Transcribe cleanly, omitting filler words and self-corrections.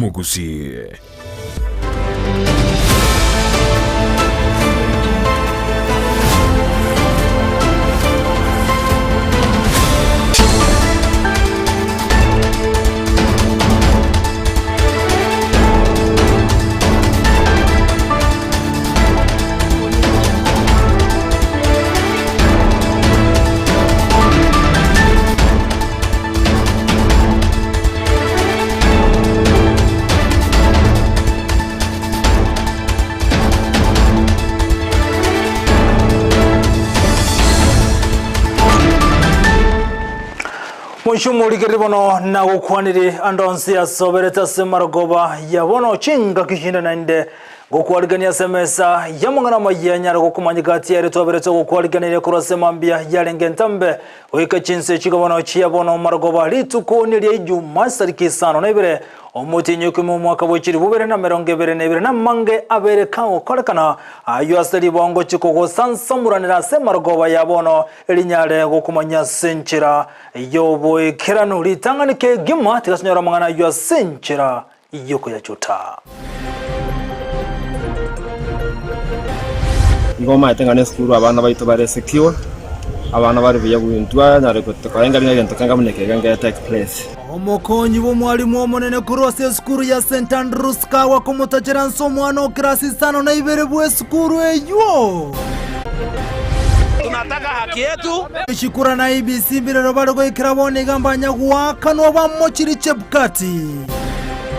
Mugusie. Mushumuri kiribono na gukwaniri andonsi asobereta semarogoba yabono chinga kishinda nande gukwarigania semesa yamungana mayanya gukumanyigati yare tobereto gukwarigania kurasema mbia yarenge ntambe weka chinse chigabono chiyabono marogoba lituko niri Juma sarikisano nebere omuti nyukumu mwaka bw'ekiri 2022 na mange abere kawo kolekana ayo aseri bongo chikoko sansamuranira semarogoba yabono elinyale gukumanya senchira yobo kerano litanganike gima tikasonyora mangana yo senchira yoko ya chota ngoma itengane skuru abana baito bare secure abana bari biyagwintwa nareko takayenga ngento kangamuneke ganga take place omukonyi w'umwalimu omunene kurose skuru ya St Andrews kawa kumutagera nsomwana okirasi sano na ibere bwe skuru eyo tunataka haki yetu. Shikura na IBC birero bargo ikirabone gambanya kuwaka no bamochiri chepkati